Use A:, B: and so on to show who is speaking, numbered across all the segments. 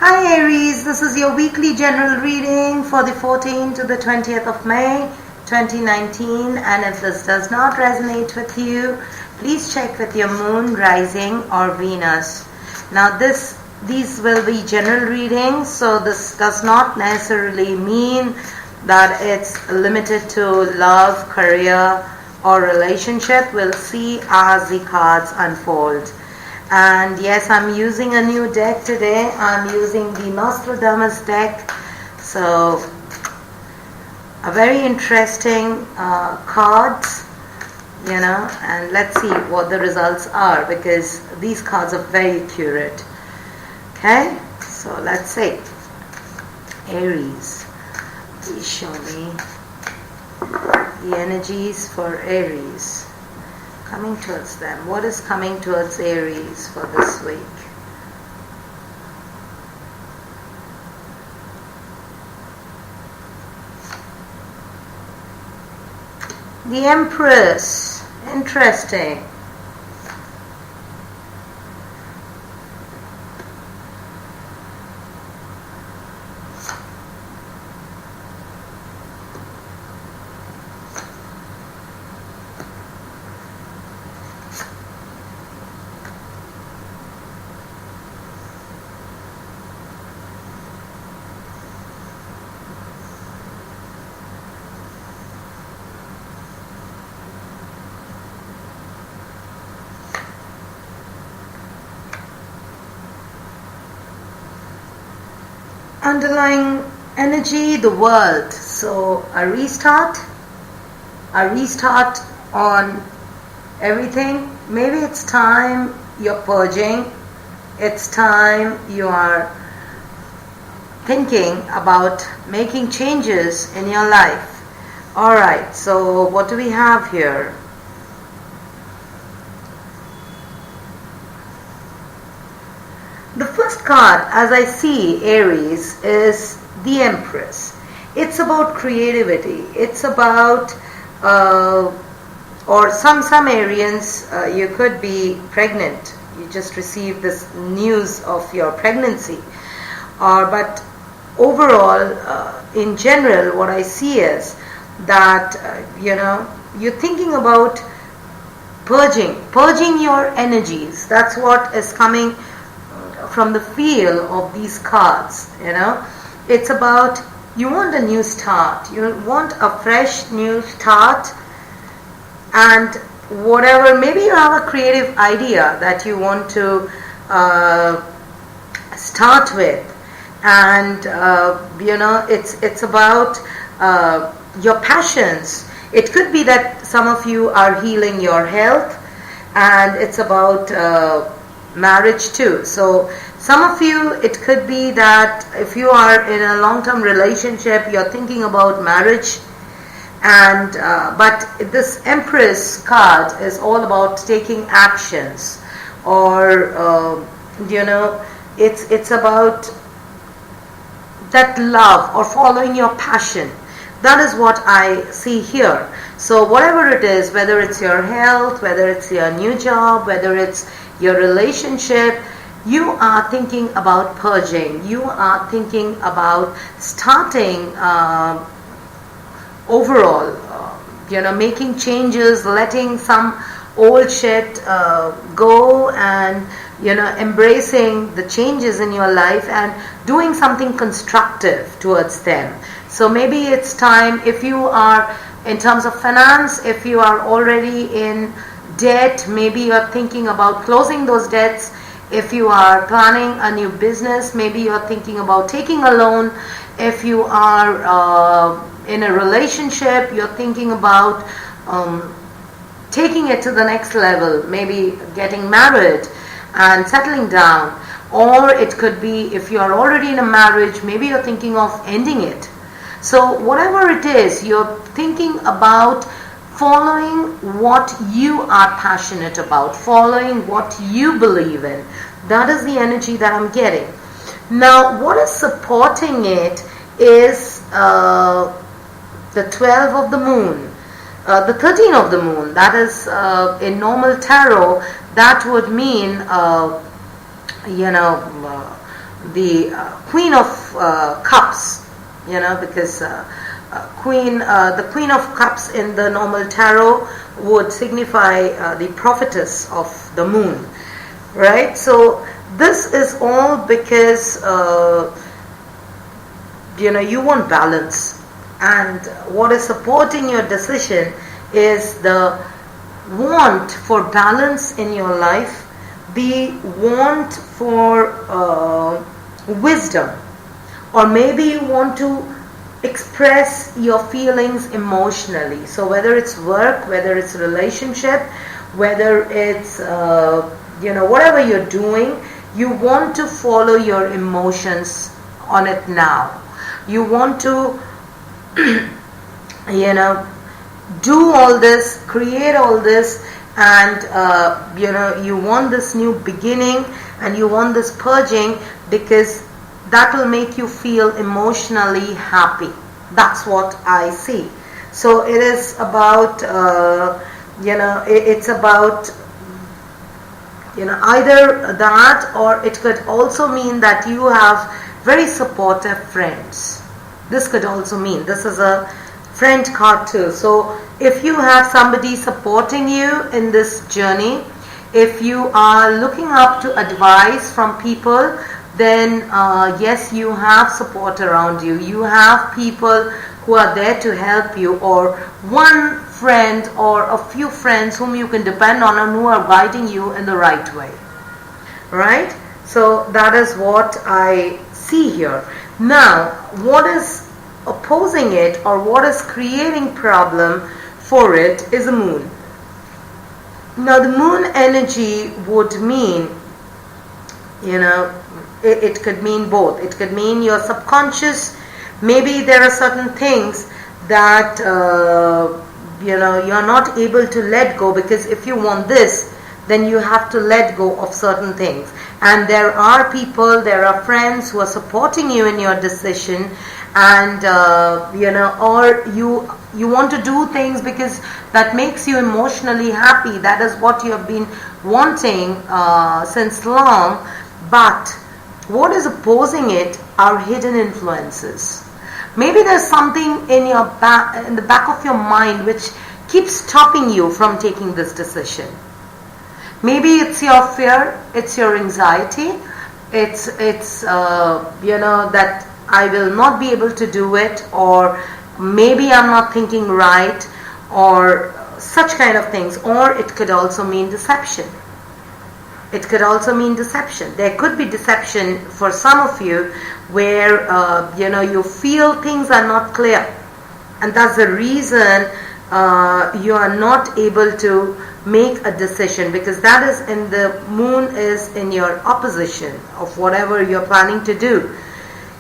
A: Hi Aries, this is your weekly general reading for the 14th to the 20th of May 2019, and if this does not resonate with you, please check with your moon, rising or Venus. Now these will be general readings, so this does not necessarily mean that it's limited to love, career or relationship. We'll see as the cards unfold. And yes, I'm using a new deck today. I'm using the Nostradamus deck. So, a very interesting cards, and let's see what the results are, because these cards are very accurate. Okay, so let's see. Aries, please show me the energies for Aries. Coming towards them. What is coming towards Aries for this week? The Empress. Interesting. Underlying energy, the world. So a restart on everything. Maybe it's time you're purging. It's time you are thinking about making changes in your life. Alright, so what do we have here? The first card, as I see Aries, is the Empress. It's about creativity. It's about, or some Arians, you could be pregnant. You just received this news of your pregnancy. But overall, in general, what I see is that, you're thinking about purging your energies. That's what is coming from the feel of these cards. It's about, you want a new start, you want a fresh new start, and whatever, maybe you have a creative idea that you want to start with, and it's about your passions. It could be that some of you are healing your health, and it's about marriage too. So some of you, it could be that if you are in a long-term relationship, you're thinking about marriage, and but this Empress card is all about taking actions, or it's about that love or following your passion. That is what I see here. So whatever it is, whether it's your health, whether it's your new job, whether it's your relationship, you are thinking about purging. You are thinking about starting overall, making changes, letting some old shit go, and embracing the changes in your life and doing something constructive towards them. So maybe it's time, if you are, in terms of finance, if you are already in debt, maybe you're thinking about closing those debts. If you are planning a new business, maybe you're thinking about taking a loan. If you are in a relationship, you're thinking about taking it to the next level, maybe getting married and settling down. Or it could be, if you are already in a marriage, maybe you're thinking of ending it. So whatever it is, you're thinking about following what you are passionate about, following what you believe in. That is the energy that I'm getting. Now, what is supporting it is the 12 of the moon, the 13 of the moon. That is, in normal tarot, that would mean the Queen of Cups, because the Queen of Cups in the normal tarot would signify the prophetess of the moon, right? So this is all because you want balance, and what is supporting your decision is the want for balance in your life, the want for wisdom, or maybe you want to express your feelings emotionally. So whether it's work, whether it's relationship, whether it's whatever you're doing, you want to follow your emotions on it now. You want to do all this, create all this, and you want this new beginning, and you want this purging, because that will make you feel emotionally happy. That's what I see. So it is about it's about either that, or it could also mean that you have very supportive friends. This could also mean, this is a friend card too. So if you have somebody supporting you in this journey, if you are looking up to advice from people, then yes, you have support around you. You have people who are there to help you, or one friend or a few friends whom you can depend on and who are guiding you in the right way. Right? So that is what I see here. Now, what is opposing it, or what is creating problem for it, is the moon. Now the moon energy would mean, it could mean both. It could mean your subconscious. Maybe there are certain things that you're not able to let go, because if you want this, then you have to let go of certain things. And there are people, there are friends who are supporting you in your decision, and or you want to do things because that makes you emotionally happy. That is what you have been wanting since long. But what is opposing it are hidden influences. Maybe there's something in the back of your mind which keeps stopping you from taking this decision. Maybe it's your fear, it's your anxiety, it's that I will not be able to do it, or maybe I'm not thinking right, or such kind of things. Or it could also mean deception. It could also mean deception. There could be deception for some of you where you feel things are not clear, and that's the reason you are not able to make a decision, because that is in the moon is in your opposition of whatever you're planning to do.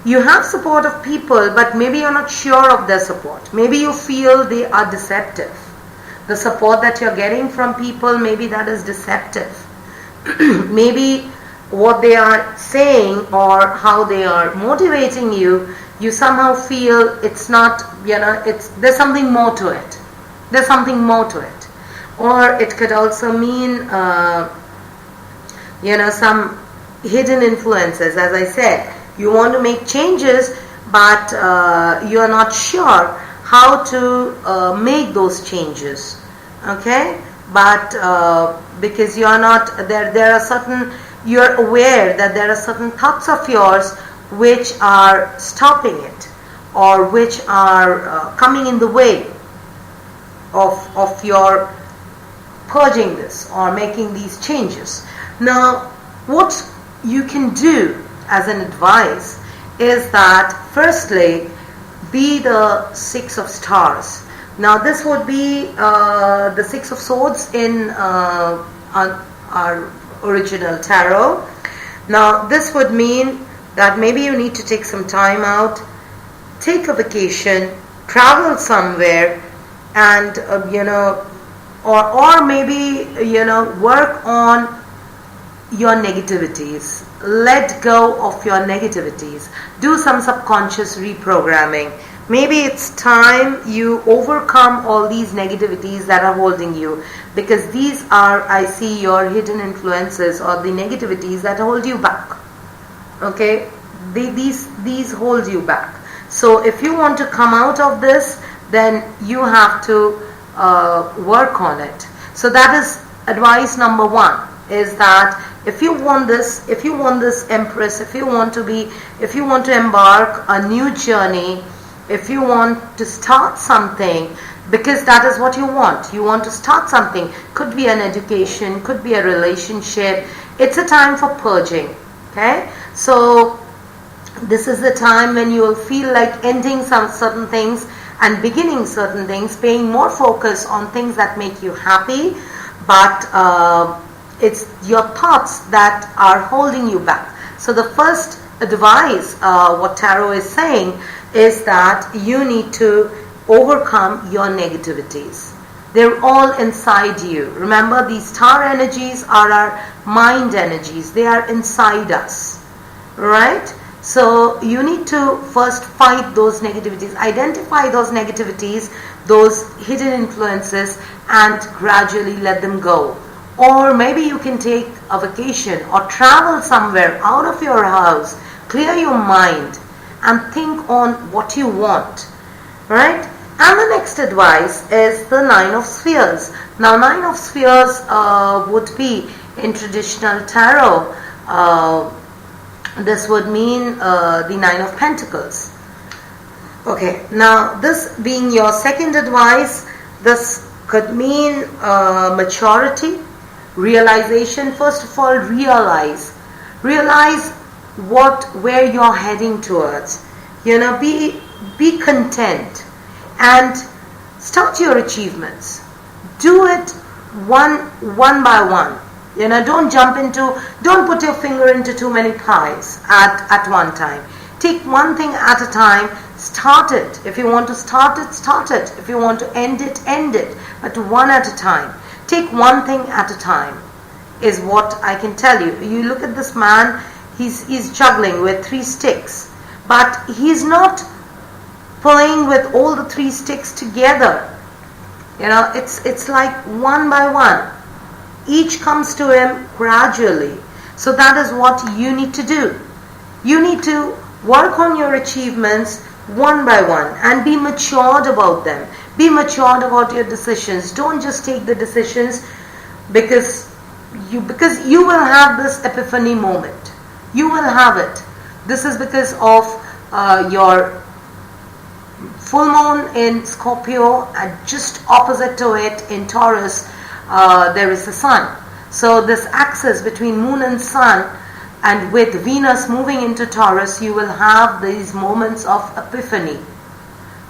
A: You have support of people, but maybe you're not sure of their support. Maybe you feel they are deceptive. The support that you're getting from people, maybe that is deceptive. Maybe what they are saying or how they are motivating you, you somehow feel it's not, there's something more to it. There's something more to it. Or it could also mean, some hidden influences. As I said, you want to make changes, but you are not sure how to make those changes. Okay? But because you are not, there are certain, you're aware that there are certain thoughts of yours which are stopping it, or which are coming in the way of your purging this or making these changes. Now, what you can do as an advice is that, firstly, be the Six of Stars. Now, this would be the Six of Swords in our original tarot. Now, this would mean that maybe you need to take some time out, take a vacation, travel somewhere, and or maybe work on your negativities. Let go of your negativities. Do some subconscious reprogramming. Maybe it's time you overcome all these negativities that are holding you, because these are, I see, your hidden influences or the negativities that hold you back. Okay, these hold you back. So if you want to come out of this, then you have to work on it. So that is advice number one, is that if you want this Empress, if you want to embark a new journey, if you want to start something, because that is what you want to start something, could be an education, could be a relationship, it's a time for purging. Okay, so this is the time when you will feel like ending some certain things and beginning certain things, paying more focus on things that make you happy, but it's your thoughts that are holding you back. So the first advice, what tarot is saying, is that you need to overcome your negativities. They're all inside you. Remember, these star energies are our mind energies. They are inside us, right? So you need to first fight those negativities, identify those negativities, those hidden influences, and gradually let them go. Or maybe you can take a vacation or travel somewhere out of your house, clear your mind and think on what you want, right? And the next advice is the Nine of Spheres. Now, Nine of Spheres would be in traditional tarot, this would mean the Nine of Pentacles. Okay, now this being your second advice, this could mean maturity, realization. First of all, realize where you're heading towards. Be content and start your achievements. Do it one by one. Don't put your finger into too many pies at one time. Take one thing at a time. Start it. If you want to start it, start it. If you want to end it, end it. But one at a time. Take one thing at a time is what I can tell you. You look at this man, he's juggling with 3 sticks. But he's not playing with all the 3 sticks together. It's like one by one. Each comes to him gradually. So that is what you need to do. You need to work on your achievements one by one and be matured about them. Be matured about your decisions. Don't just take the decisions because you will have this epiphany moment. You will have it. This is because of your full moon in Scorpio, and just opposite to it in Taurus, there is the sun. So this axis between moon and sun, and with Venus moving into Taurus, you will have these moments of epiphany.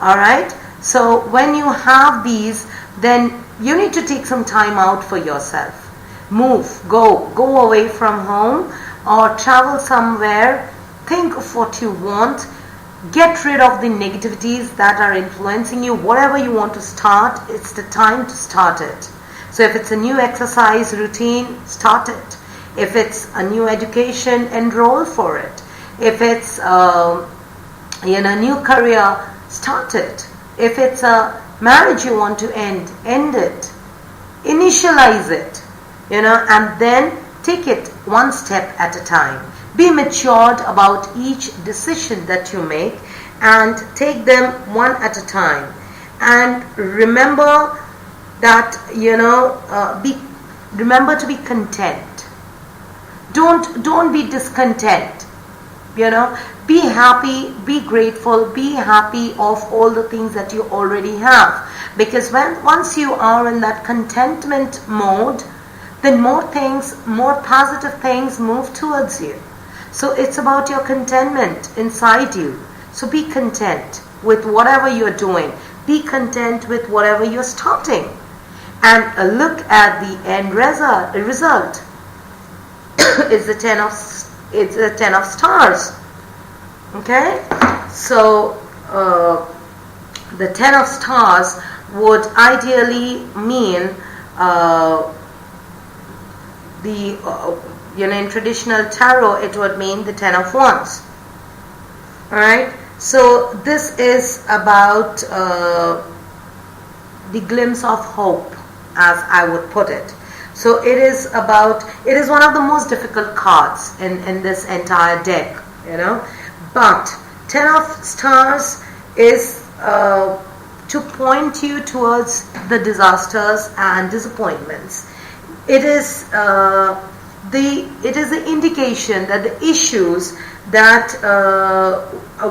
A: Alright? So when you have these, then you need to take some time out for yourself. Move, go away from home or travel somewhere. Think of what you want. Get rid of the negativities that are influencing you. Whatever you want to start, it's the time to start it. So if it's a new exercise routine, start it. If it's a new education, enroll for it. If it's a new career, start it. If it's a marriage you want to end it. Initialize it, and then take it one step at a time. Be matured about each decision that you make and take them one at a time. And remember that, remember to be content. Don't be discontent. Be happy, be grateful, be happy of all the things that you already have. Because once you are in that contentment mode, then more positive things move towards you. So it's about your contentment inside you. So be content with whatever you're doing. Be content with whatever you're starting. And look at the end result. It's the 10 of stars. Okay? So the 10 of stars would ideally mean in traditional tarot, it would mean the 10 of Wands. Alright? So this is about the glimpse of hope, as I would put it. So it is one of the most difficult cards in this entire deck. But 10 of stars is to point you towards the disasters and disappointments. It is the indication that the issues that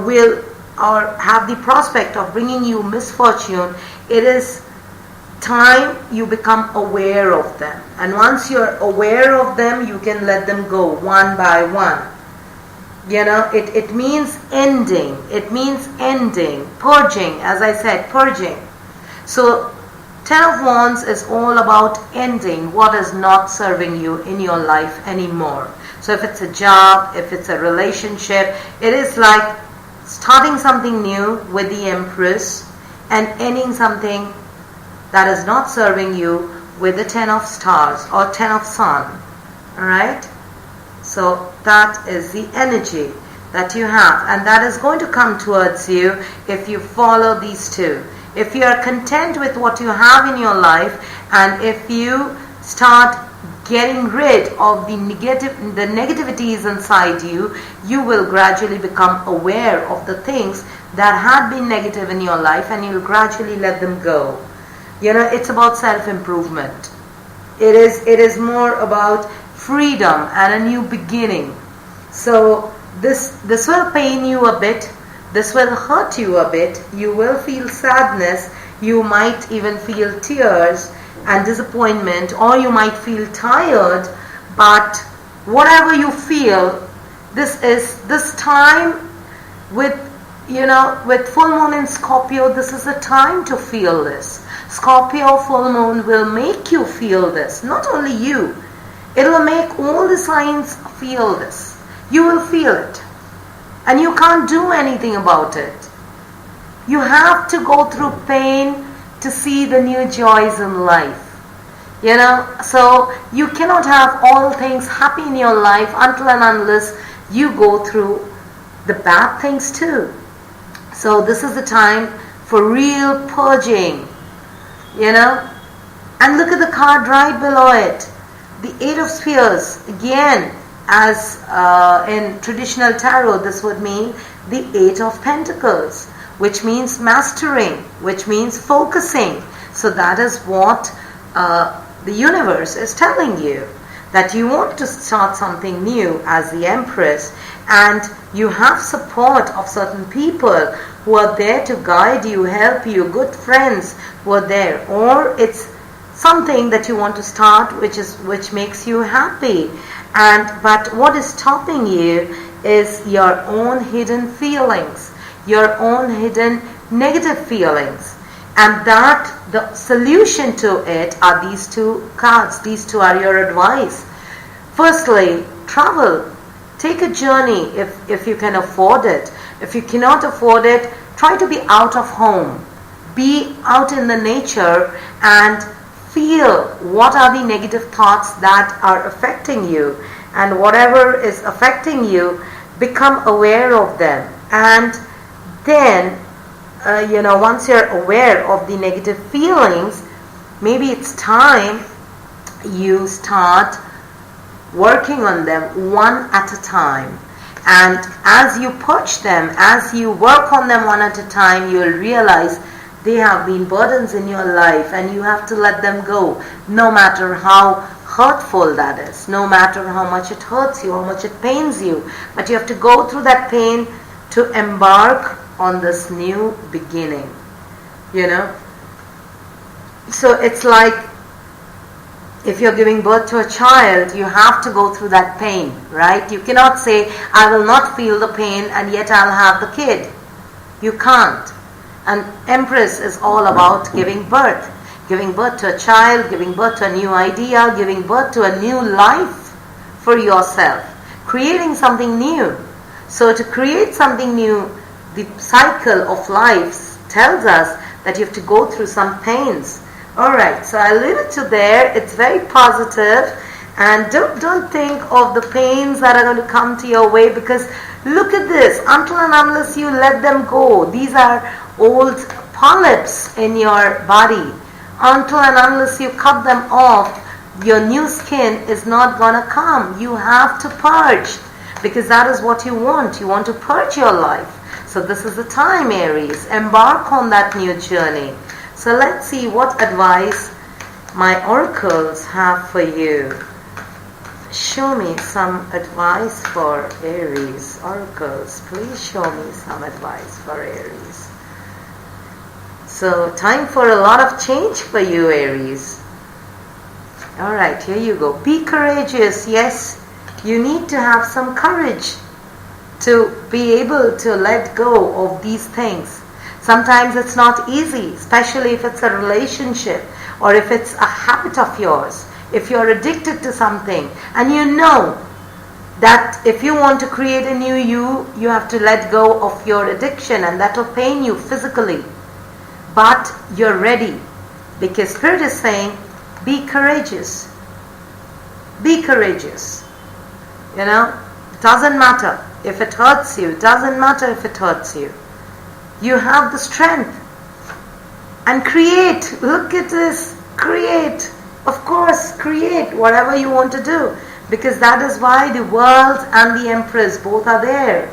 A: will or have the prospect of bringing you misfortune, it is time you become aware of them. And once you're aware of them, you can let them go one by one. It means ending. It means ending. Purging, as I said, purging. So 10 of Wands is all about ending what is not serving you in your life anymore. So if it's a job, if it's a relationship, it is like starting something new with the Empress and ending something that is not serving you with the 10 of stars or 10 of sun. Alright? So that is the energy that you have, and that is going to come towards you if you follow these two. If you are content with what you have in your life, and if you start getting rid of the negativities inside you, you will gradually become aware of the things that had been negative in your life, and you'll gradually let them go. It's about self-improvement. It is more about freedom and a new beginning. So this will pain you a bit. This will hurt you a bit. You will feel sadness. You might even feel tears and disappointment, or you might feel tired. But whatever you feel, this time with full moon in Scorpio, this is the time to feel this. Scorpio full moon will make you feel this. Not only you. It will make all the signs feel this. You will feel it. And you can't do anything about it. You have to go through pain to see the new joys in life. So you cannot have all things happy in your life until and unless you go through the bad things too. So this is the time for real purging. And look at the card right below it. The 8 of Spears, again, as in traditional tarot, this would mean the 8 of Pentacles, which means mastering, which means focusing. So that is what the universe is telling you, that you want to start something new as the Empress, and you have support of certain people who are there to guide you, help you, good friends who are there, or it's something that you want to start which makes you happy. But what is stopping you is your own hidden feelings, your own hidden negative feelings. And that the solution to it are these two cards. These two are your advice. Firstly, travel. Take a journey if you can afford it. If you cannot afford it, try to be out of home. Be out in the nature and feel what are the negative thoughts that are affecting you. And whatever is affecting you, become aware of them. And then, once you're aware of the negative feelings, maybe it's time you start working on them one at a time. And as you purge them, as you work on them one at a time, you'll realize they have been burdens in your life, and you have to let them go, no matter how hurtful that is, no matter how much it hurts you, how much it pains you. But you have to go through that pain to embark on this new beginning. So it's like if you're giving birth to a child, you have to go through that pain, right? You cannot say, I will not feel the pain and yet I'll have the kid. You can't. And Empress is all about giving birth to a child, giving birth to a new idea, giving birth to a new life for yourself, creating something new. So to create something new, the cycle of life tells us that you have to go through some pains. Alright, so I'll leave it to there. It's very positive, and don't think of the pains that are going to come to your way, because look at this, until and unless you let them go, these are old polyps in your body. Until and unless you cut them off, your new skin is not going to come. You have to purge. because that is what you want. You want to purge your life. So this is the time, Aries. Embark on that new journey. So let's see what advice my oracles have for you. Show me some advice for Aries. Oracles, please show me some advice for Aries. So time for a lot of change for you, Aries. Alright, here you go. Be courageous. Yes, you need to have some courage to be able to let go of these things. Sometimes it's not easy, especially if it's a relationship or if it's a habit of yours. If you're addicted to something and you know that if you want to create a new you have to let go of your addiction, and that will pain you physically. But you're ready, because Spirit is saying, be courageous. Be courageous. You know, it doesn't matter if it hurts you. It doesn't matter if it hurts you. You have the strength. And create. Look at this. Create. Of course, create whatever you want to do. Because that is why the world and the Empress both are there.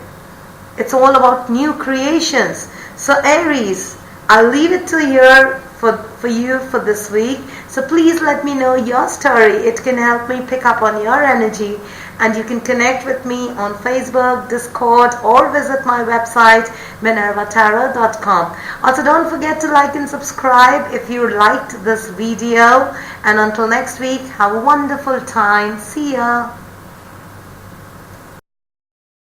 A: It's all about new creations. So Aries, I'll leave it to here for you for this week. So please let me know your story. It can help me pick up on your energy. And you can connect with me on Facebook, Discord, or visit my website, minervatarot.com. Also, don't forget to like and subscribe if you liked this video. And until next week, have a wonderful time. See ya.